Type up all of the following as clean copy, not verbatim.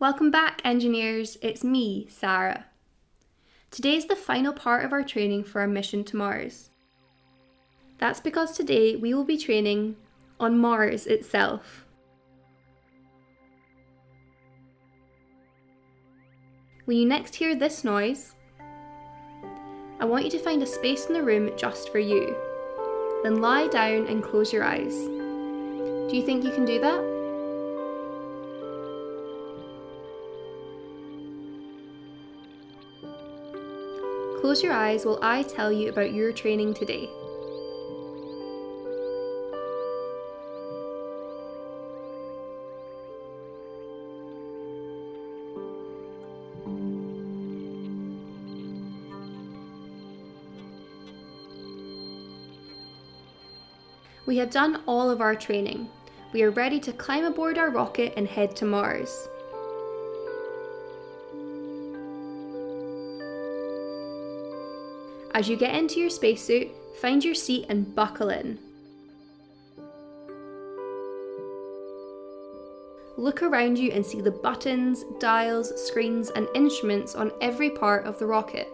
Welcome back, engineers. It's me, Sara. Today is the final part of our training for our mission to Mars. That's because today we will be training on Mars itself. When you next hear this noise, I want you to find a space in the room just for you. Then lie down and close your eyes. Do you think you can do that? Close your eyes while I tell you about your training today. We have done all of our training. We are ready to climb aboard our rocket and head to Mars. As you get into your spacesuit, find your seat and buckle in. Look around you and see the buttons, dials, screens and instruments on every part of the rocket.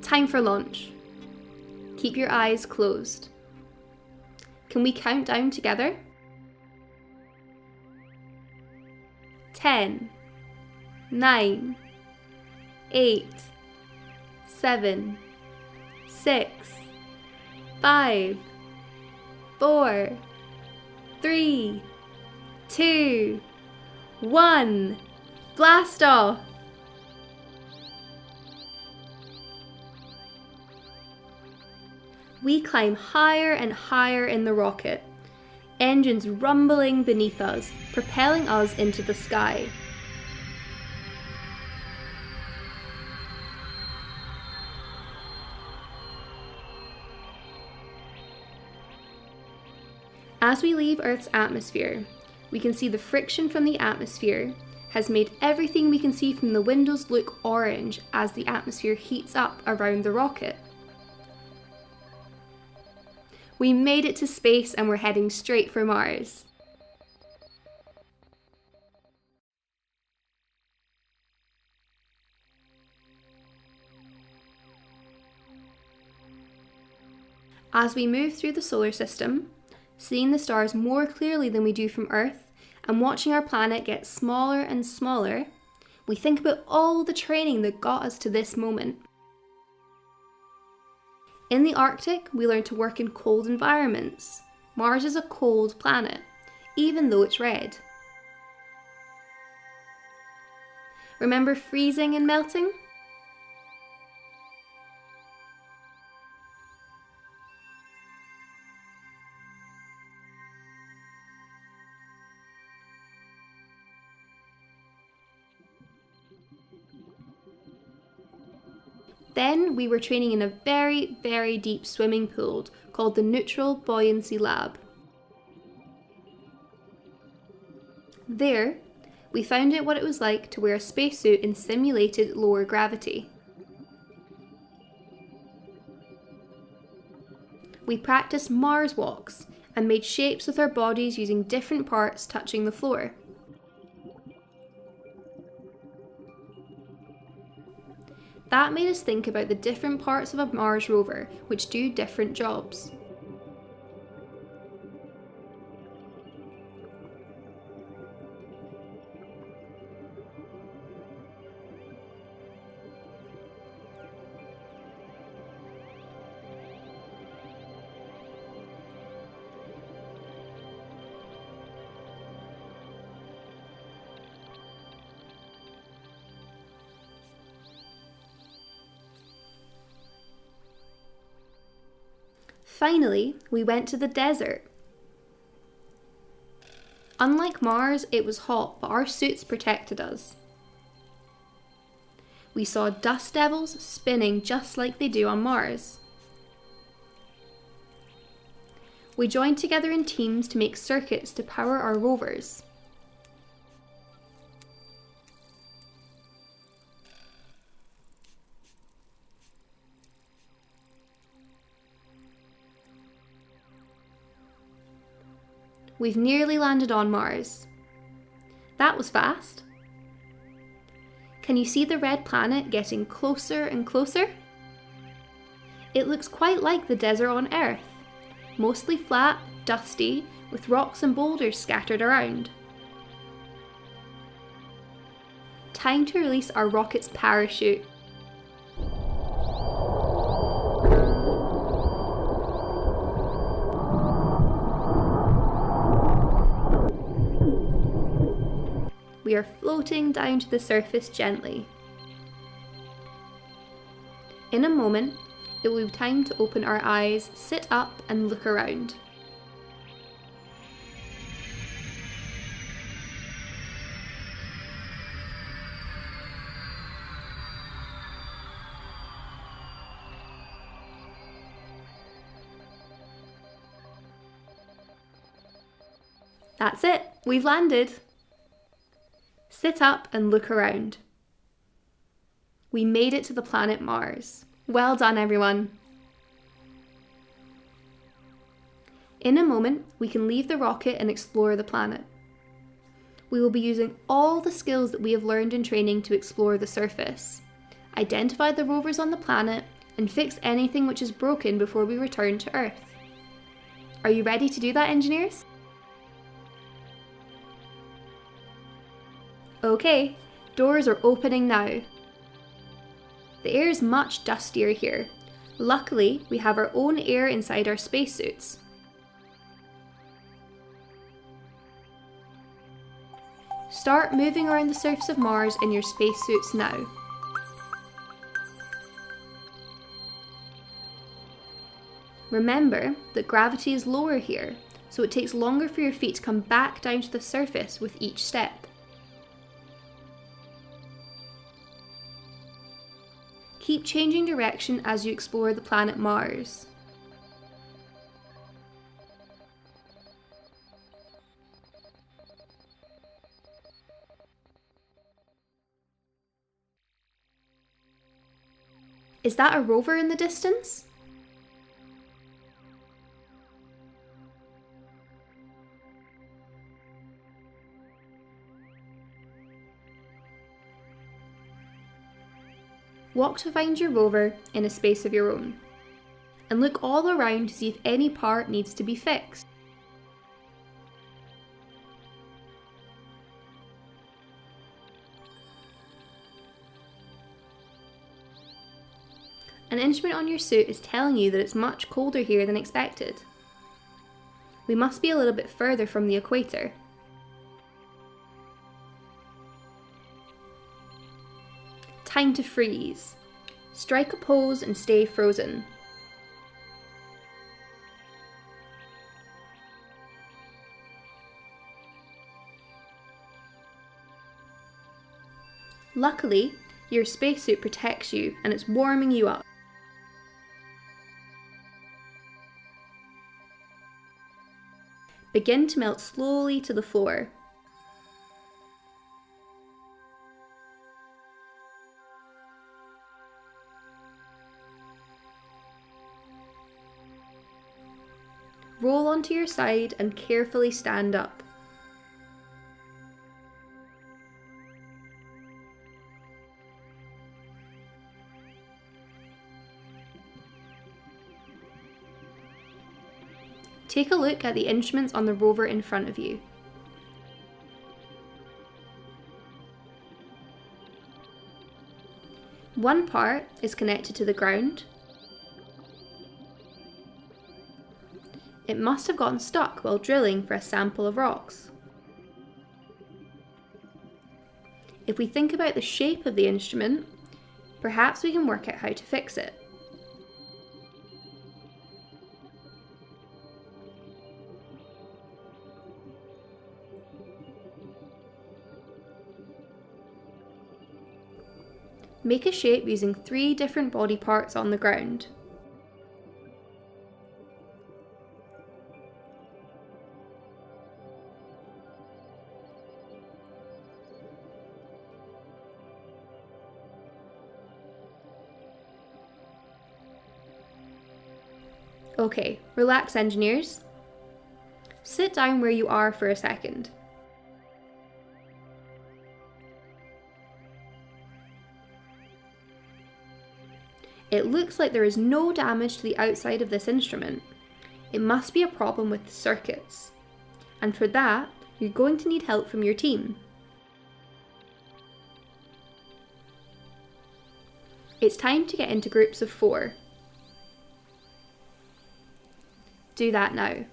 Time for launch. Keep your eyes closed. Can we count down together? 10, 9, 8, 7, 6, 5, 4, 3, 2, 1. Blast off! We climb higher and higher in the rocket, engines rumbling beneath us, propelling us into the sky. As we leave Earth's atmosphere, we can see the friction from the atmosphere has made everything we can see from the windows look orange as the atmosphere heats up around the rocket. We made it to space and we're heading straight for Mars. As we move through the solar system, seeing the stars more clearly than we do from Earth and watching our planet get smaller and smaller, we think about all the training that got us to this moment. In the Arctic, we learn to work in cold environments. Mars is a cold planet, even though it's red. Remember freezing and melting? Then we were training in a very, very deep swimming pool called the Neutral Buoyancy Lab. There, we found out what it was like to wear a spacesuit in simulated lower gravity. We practiced Mars walks and made shapes with our bodies using different parts touching the floor. That made us think about the different parts of a Mars rover which do different jobs. Finally, we went to the desert. Unlike Mars, it was hot, but our suits protected us. We saw dust devils spinning just like they do on Mars. We joined together in teams to make circuits to power our rovers. We've nearly landed on Mars. That was fast. Can you see the red planet getting closer and closer? It looks quite like the desert on Earth, mostly flat, dusty, with rocks and boulders scattered around. Time to release our rocket's parachute. We are floating down to the surface gently. In a moment, it will be time to open our eyes, sit up and look around. That's it, we've landed. Sit up and look around. We made it to the planet Mars. Well done, everyone. In a moment, we can leave the rocket and explore the planet. We will be using all the skills that we have learned in training to explore the surface, identify the rovers on the planet, and fix anything which is broken before we return to Earth. Are you ready to do that, engineers? Okay, doors are opening now. The air is much dustier here. Luckily, we have our own air inside our spacesuits. Start moving around the surface of Mars in your spacesuits now. Remember that gravity is lower here, so it takes longer for your feet to come back down to the surface with each step. Keep changing direction as you explore the planet Mars. Is that a rover in the distance? Walk to find your rover in a space of your own, and look all around to see if any part needs to be fixed. An instrument on your suit is telling you that it's much colder here than expected. We must be a little bit further from the equator. Time to freeze. Strike a pose and stay frozen. Luckily, your spacesuit protects you and it's warming you up. Begin to melt slowly to the floor. Roll onto your side and carefully stand up. Take a look at the instruments on the rover in front of you. One part is connected to the ground. It must have gotten stuck while drilling for a sample of rocks. If we think about the shape of the instrument, perhaps we can work out how to fix it. Make a shape using 3 different body parts on the ground. Okay, relax, engineers. Sit down where you are for a second. It looks like there is no damage to the outside of this instrument. It must be a problem with the circuits. And for that, you're going to need help from your team. It's time to get into groups of 4. Do that now.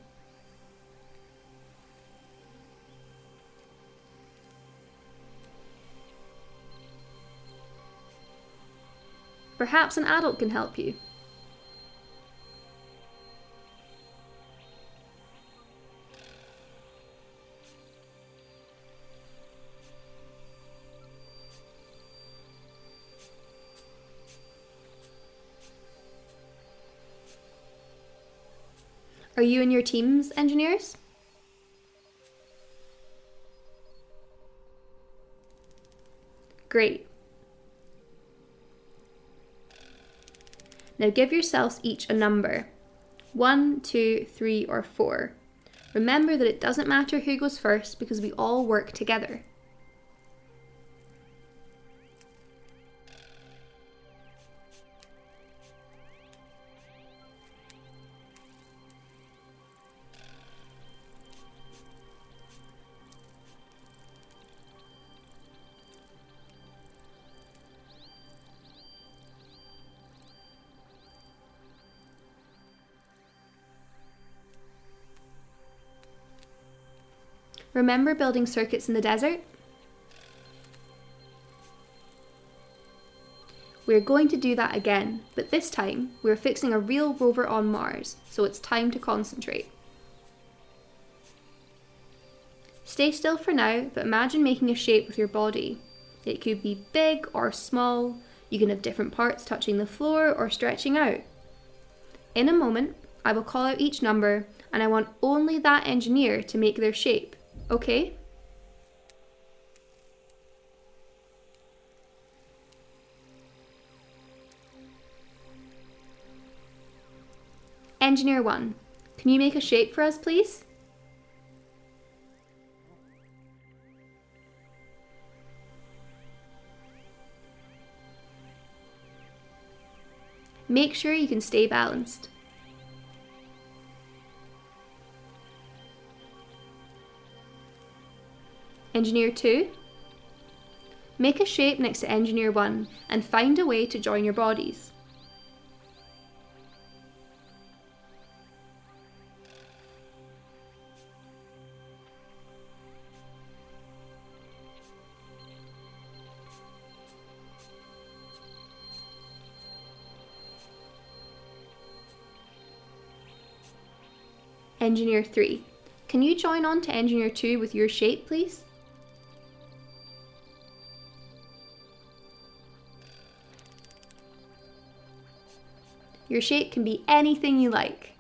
Perhaps an adult can help you. Are you and your team's engineers? Great. Now give yourselves each a number. 1, 2, 3, or 4. Remember that it doesn't matter who goes first because we all work together. Remember building circuits in the desert? We're going to do that again, but this time we're fixing a real rover on Mars, so it's time to concentrate. Stay still for now, but imagine making a shape with your body. It could be big or small, you can have different parts touching the floor or stretching out. In a moment, I will call out each number and I want only that engineer to make their shape. Okay? Engineer 1, can you make a shape for us, please? Make sure you can stay balanced. Engineer 2, make a shape next to Engineer 1 and find a way to join your bodies. Engineer 3, can you join on to Engineer 2 with your shape, please? Your shape can be anything you like.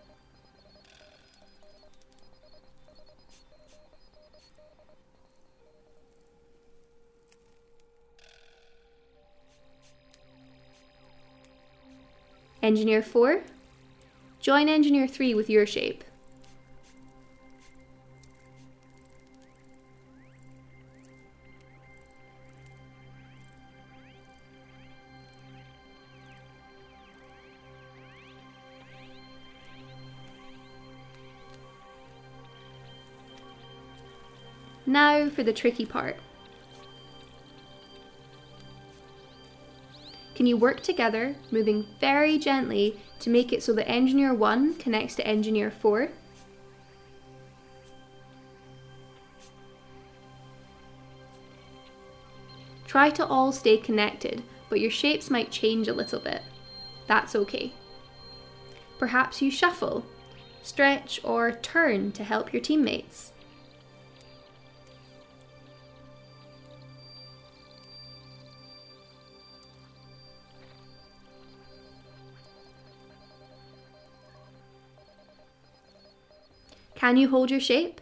Engineer 4, join Engineer 3 with your shape. Now for the tricky part. Can you work together, moving very gently to make it so that Engineer 1 connects to Engineer 4? Try to all stay connected, but your shapes might change a little bit. That's okay. Perhaps you shuffle, stretch, or turn to help your teammates. Can you hold your shape?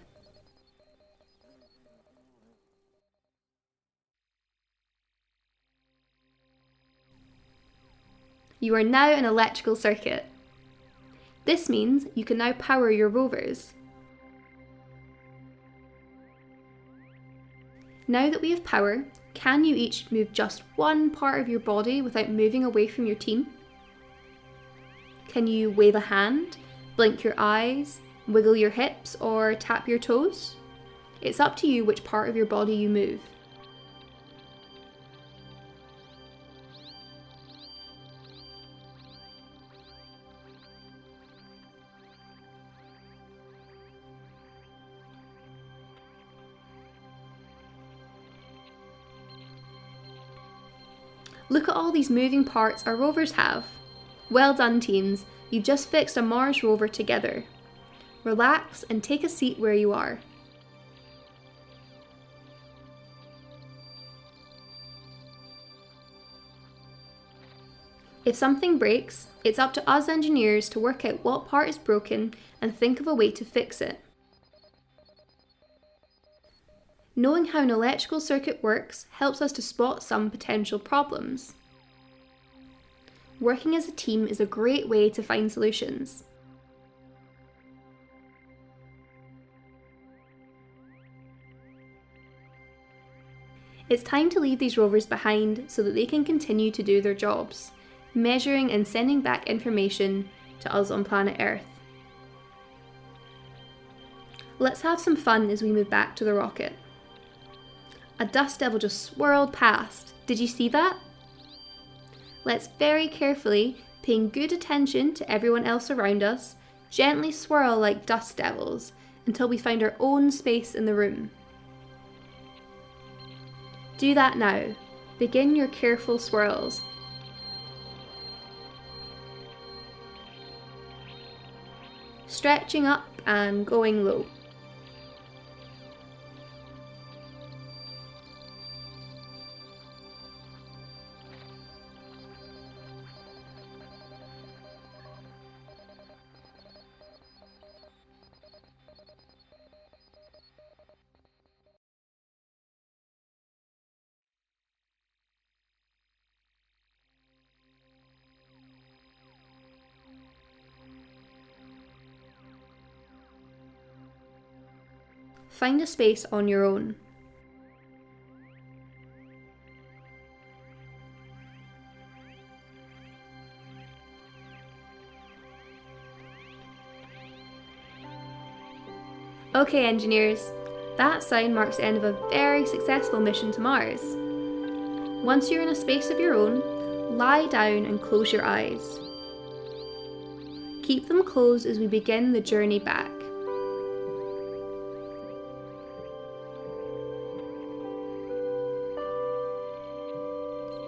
You are now an electrical circuit. This means you can now power your rovers. Now that we have power, can you each move just one part of your body without moving away from your team? Can you wave a hand, blink your eyes, wiggle your hips, or tap your toes? It's up to you which part of your body you move. Look at all these moving parts our rovers have. Well done, teams, you've just fixed a Mars rover together. Relax and take a seat where you are. If something breaks, it's up to us engineers to work out what part is broken and think of a way to fix it. Knowing how an electrical circuit works helps us to spot some potential problems. Working as a team is a great way to find solutions. It's time to leave these rovers behind so that they can continue to do their jobs, measuring and sending back information to us on planet Earth. Let's have some fun as we move back to the rocket. A dust devil just swirled past. Did you see that? Let's very carefully, paying good attention to everyone else around us, gently swirl like dust devils until we find our own space in the room. Do that now. Begin your careful swirls. Stretching up and going low. Find a space on your own. Okay, engineers, that sign marks the end of a very successful mission to Mars. Once you're in a space of your own, lie down and close your eyes. Keep them closed as we begin the journey back.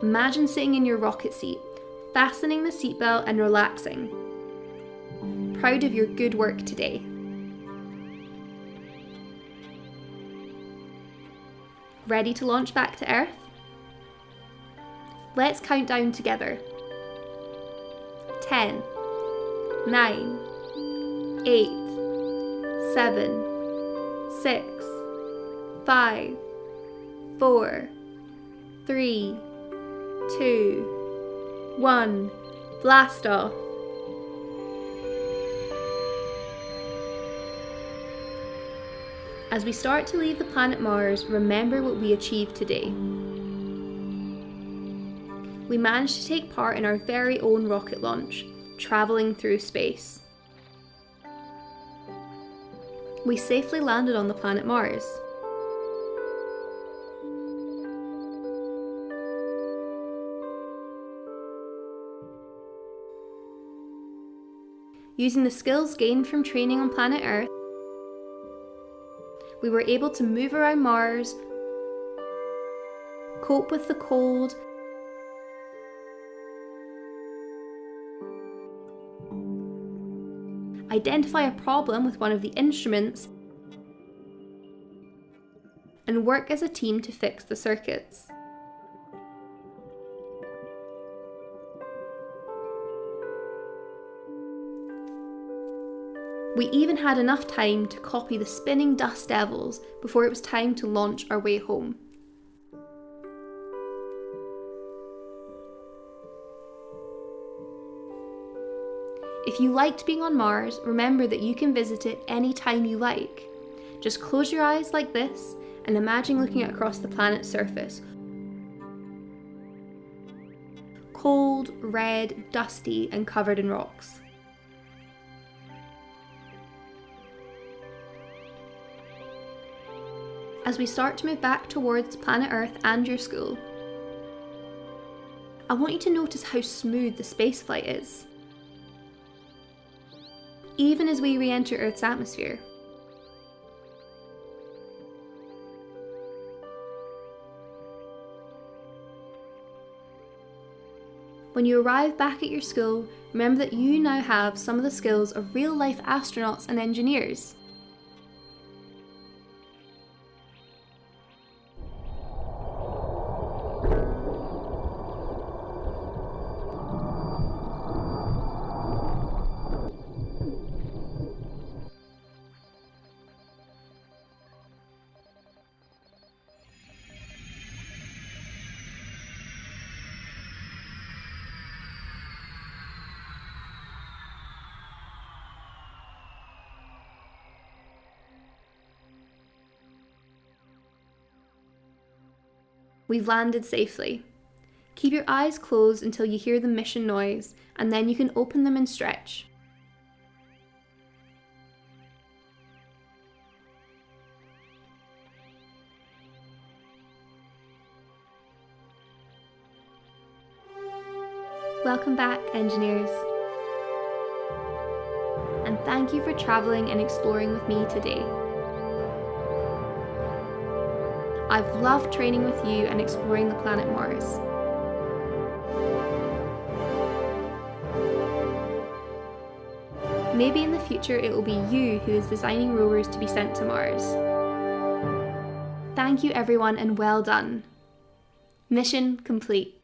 Imagine sitting in your rocket seat, fastening the seatbelt and relaxing. Proud of your good work today. Ready to launch back to Earth? Let's count down together. 10, 9, 8, 7, 6, 5, 4, 3, 2, 1, blast off. As we start to leave the planet Mars, remember what we achieved today. We managed to take part in our very own rocket launch, travelling through space. We safely landed on the planet Mars. Using the skills gained from training on planet Earth, we were able to move around Mars, cope with the cold, identify a problem with one of the instruments, and work as a team to fix the circuits. We even had enough time to copy the spinning dust devils before it was time to launch our way home. If you liked being on Mars, remember that you can visit it anytime you like. Just close your eyes like this and imagine looking across the planet's surface. Cold, red, dusty, and covered in rocks. As we start to move back towards planet Earth and your school, I want you to notice how smooth the spaceflight is, even as we re-enter Earth's atmosphere. When you arrive back at your school, remember that you now have some of the skills of real-life astronauts and engineers. We've landed safely. Keep your eyes closed until you hear the mission noise, and then you can open them and stretch. Welcome back, engineers. And thank you for traveling and exploring with me today. I've loved training with you and exploring the planet Mars. Maybe in the future it will be you who is designing rovers to be sent to Mars. Thank you everyone and well done. Mission complete.